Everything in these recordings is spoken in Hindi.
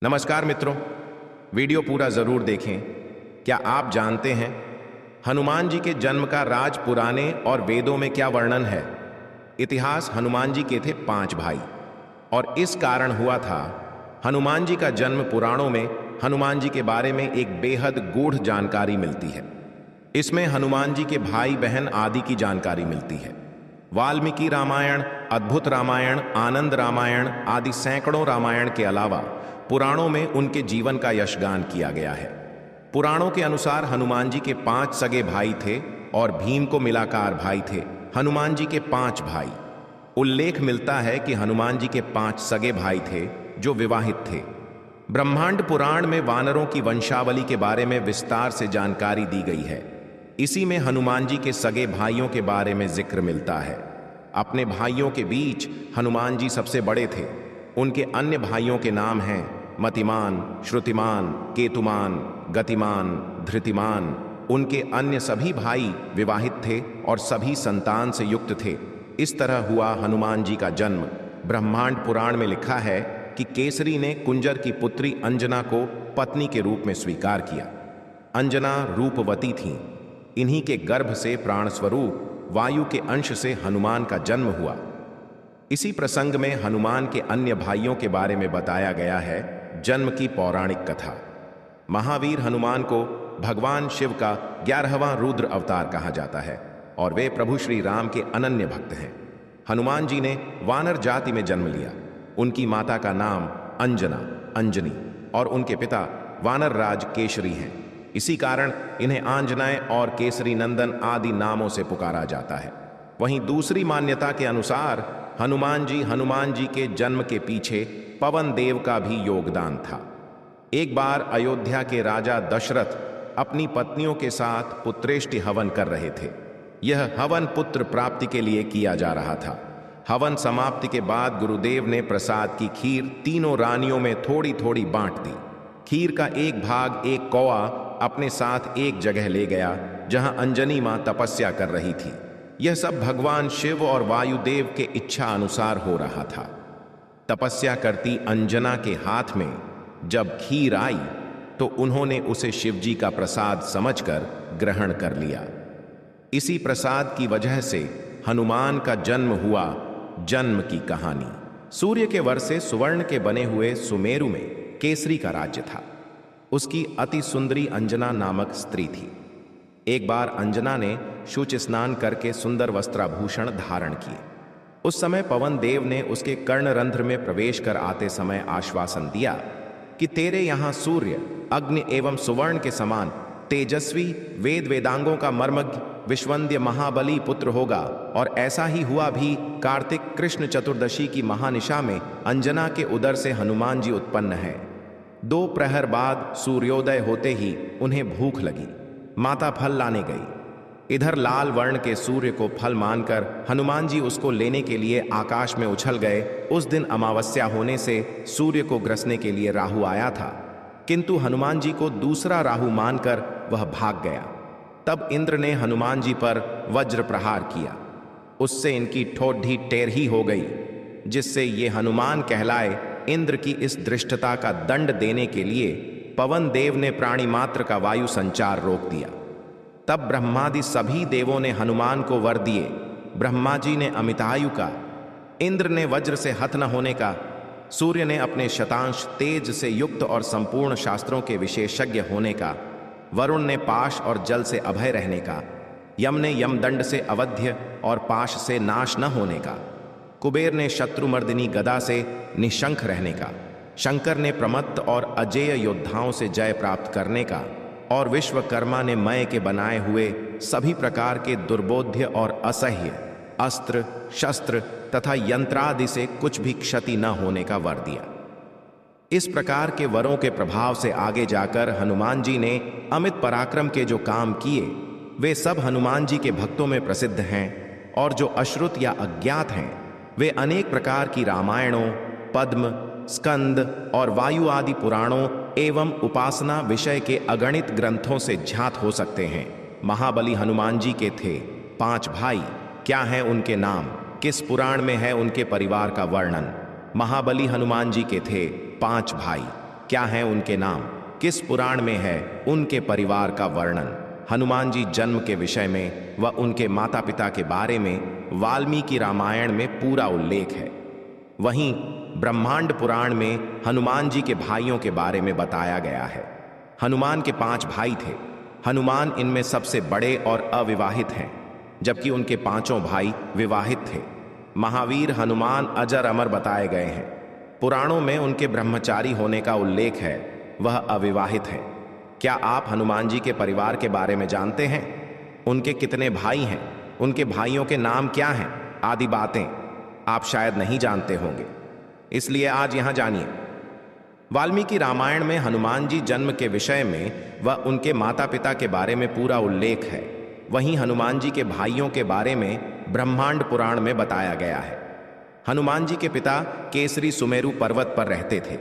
नमस्कार मित्रों, वीडियो पूरा जरूर देखें। क्या आप जानते हैं हनुमान जी के जन्म का राज पुराने और वेदों में क्या वर्णन है? इतिहास हनुमान जी के थे 5 भाई और इस कारण हुआ था। हनुमान जी का जन्म पुराणों में हनुमान जी के बारे में एक बेहद गूढ़ जानकारी मिलती है। इसमें हनुमान जी के भाई बहन आदि की जानकारी मिलती है। वाल्मीकि रामायण, अद्भुत रामायण, आनंद रामायण आदि सैकड़ों रामायण के अलावा पुराणों में उनके जीवन का यशगान किया गया है। पुराणों के अनुसार हनुमान जी के 5 सगे भाई थे और भीम को मिलाकर भाई थे हनुमान जी के 5 भाई। उल्लेख मिलता है कि हनुमान जी के 5 सगे भाई थे जो विवाहित थे। ब्रह्मांड पुराण में वानरों की वंशावली के बारे में विस्तार से जानकारी दी गई है। इसी में हनुमान जी के सगे भाइयों के बारे में जिक्र मिलता है। अपने भाइयों के बीच हनुमान जी सबसे बड़े थे। उनके अन्य भाइयों के नाम हैं मतिमान, श्रुतिमान, केतुमान, गतिमान, धृतिमान। उनके अन्य सभी भाई विवाहित थे और सभी संतान से युक्त थे। इस तरह हुआ हनुमान जी का जन्म। ब्रह्मांड पुराण में लिखा है कि केसरी ने कुंजर की पुत्री अंजना को पत्नी के रूप में स्वीकार किया। अंजना रूपवती थीं। इन्हीं के गर्भ से प्राण स्वरूप वायु के अंश से हनुमान का जन्म हुआ। इसी प्रसंग में हनुमान के अन्य भाइयों के बारे में बताया गया है। जन्म की पौराणिक कथा। महावीर हनुमान को भगवान शिव का 11वां रुद्र अवतार कहा जाता है और वे प्रभु श्री राम के अनन्य भक्त हैं। हनुमान जी ने वानर जाति में जन्म लिया। उनकी माता का नाम अंजना, अंजनी और उनके पिता वानर राज केसरी हैं। इसी कारण इन्हें आंजनेय और केसरी नंदन आदि नामों से पुकारा जाता है। वहीं दूसरी मान्यता के अनुसार हनुमान जी के जन्म के पीछे पवन देव का भी योगदान था। एक बार अयोध्या के राजा दशरथ अपनी पत्नियों के साथ पुत्रेष्टि हवन कर रहे थे। यह हवन पुत्र प्राप्ति के लिए किया जा रहा था। हवन समाप्ति के बाद गुरुदेव ने प्रसाद की खीर तीनों रानियों में थोड़ी थोड़ी बांट दी। खीर का एक भाग एक कौआ अपने साथ एक जगह ले गया जहां अंजनी मां तपस्या कर रही थी। यह सब भगवान शिव और वायुदेव के इच्छा अनुसार हो रहा था। तपस्या करती अंजना के हाथ में जब खीर आई तो उन्होंने उसे शिवजी का प्रसाद समझकर ग्रहण कर लिया। इसी प्रसाद की वजह से हनुमान का जन्म हुआ। जन्म की कहानी। सूर्य के वर से सुवर्ण के बने हुए सुमेरु में केसरी का राज्य था। उसकी अति सुंदरी अंजना नामक स्त्री थी। एक बार अंजना ने शुच स्नान करके सुंदर वस्त्राभूषण धारण किए। उस समय पवन देव ने उसके कर्णरंध्र में प्रवेश कर आते समय आश्वासन दिया कि तेरे यहाँ सूर्य, अग्नि एवं सुवर्ण के समान तेजस्वी वेद वेदांगों का मर्मज्ञ विश्वंद्य महाबली पुत्र होगा। और ऐसा ही हुआ भी। कार्तिक कृष्ण चतुर्दशी की महानिशा में अंजना के उदर से हनुमान जी उत्पन्न है। 2 प्रहर बाद सूर्योदय होते ही उन्हें भूख लगी। माता फल लाने गई। इधर लाल वर्ण के सूर्य को फल मानकर हनुमान जी उसको लेने के लिए आकाश में उछल गए। उस दिन अमावस्या होने से सूर्य को ग्रसने के लिए राहु आया था, किंतु हनुमान जी को दूसरा राहु मानकर वह भाग गया। तब इंद्र ने हनुमान जी पर वज्र प्रहार किया। उससे इनकी ठोड्ढी टेढ़ी हो गई, जिससे ये हनुमान कहलाए। इंद्र की इस दृष्टता का दंड देने के लिए पवन देव ने प्राणी मात्र का वायु संचार रोक दिया। तब ब्रह्मादि सभी देवों ने हनुमान को वर दिए। ब्रह्मा जी ने अमितायु का, इंद्र ने वज्र से हत न होने का, सूर्य ने अपने शतांश तेज से युक्त और संपूर्ण शास्त्रों के विशेषज्ञ होने का, वरुण ने पाश और जल से अभय रहने का, यम ने यमदंड से अवध्य और पाश से नाश न होने का, कुबेर ने शत्रुमर्दिनी गदा से निशंक रहने का, शंकर ने प्रमत्त और अजेय योद्धाओं से जय प्राप्त करने का, और विश्वकर्मा ने मय के बनाए हुए सभी प्रकार के दुर्बोध्य और असह्य अस्त्र शस्त्र तथा यंत्रादि से कुछ भी क्षति न होने का वर दिया। इस प्रकार के वरों के प्रभाव से आगे जाकर हनुमान जी ने अमित पराक्रम के जो काम किए वे सब हनुमान जी के भक्तों में प्रसिद्ध हैं। और जो अश्रुत या अज्ञात हैं वे अनेक प्रकार की रामायणों, पद्म, स्कंद और वायु आदि पुराणों एवं उपासना विषय के अगणित ग्रंथों से ज्ञात हो सकते हैं। महाबली हनुमान जी के थे 5 भाई। क्या हैं उनके नाम? किस पुराण में है उनके परिवार का वर्णन? महाबली हनुमान जी के थे 5 भाई। क्या है उनके नाम, किस पुराण में है उनके परिवार का वर्णन। हनुमान जी जन्म के विषय में व उनके माता पिता के बारे में वाल्मीकि रामायण में पूरा उल्लेख है। वहीं ब्रह्मांड पुराण में हनुमान जी के भाइयों के बारे में बताया गया है। हनुमान के 5 भाई थे। हनुमान इनमें सबसे बड़े और अविवाहित हैं, जबकि उनके 5 भाई विवाहित थे। महावीर हनुमान अजर अमर बताए गए हैं। पुराणों में उनके ब्रह्मचारी होने का उल्लेख है, वह अविवाहित हैं। क्या आप हनुमान जी के परिवार के बारे में जानते हैं? उनके कितने भाई हैं, उनके भाइयों के नाम क्या हैं, आदि बातें आप शायद नहीं जानते होंगे, इसलिए आज यहां जानिए। वाल्मीकि रामायण में हनुमान जी जन्म के विषय में व उनके माता पिता के बारे में पूरा उल्लेख है। वहीं हनुमान जी के भाइयों के बारे में ब्रह्मांड पुराण में बताया गया है। हनुमान जी के पिता केसरी सुमेरु पर्वत पर रहते थे।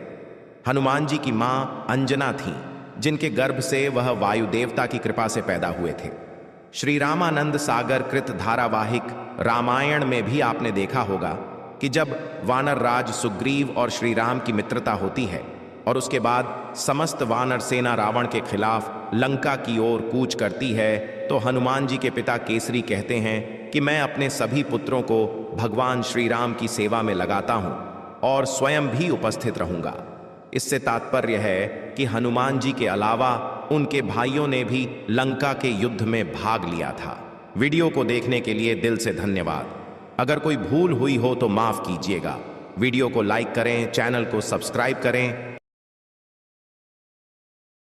हनुमान जी की मां अंजना थीं, जिनके गर्भ से वह वायु देवता की कृपा से पैदा हुए थे। श्री रामानंद सागर कृत धारावाहिक रामायण में भी आपने देखा होगा कि जब वानर राज सुग्रीव और श्री राम की मित्रता होती है और उसके बाद समस्त वानर सेना रावण के खिलाफ लंका की ओर कूच करती है, तो हनुमान जी के पिता केसरी कहते हैं कि मैं अपने सभी पुत्रों को भगवान श्री राम की सेवा में लगाता हूं और स्वयं भी उपस्थित रहूंगा। इससे तात्पर्य है कि हनुमान जी के अलावा उनके भाइयों ने भी लंका के युद्ध में भाग लिया था। वीडियो को देखने के लिए दिल से धन्यवाद। अगर कोई भूल हुई हो तो माफ कीजिएगा। वीडियो को लाइक करें, चैनल को सब्सक्राइब करें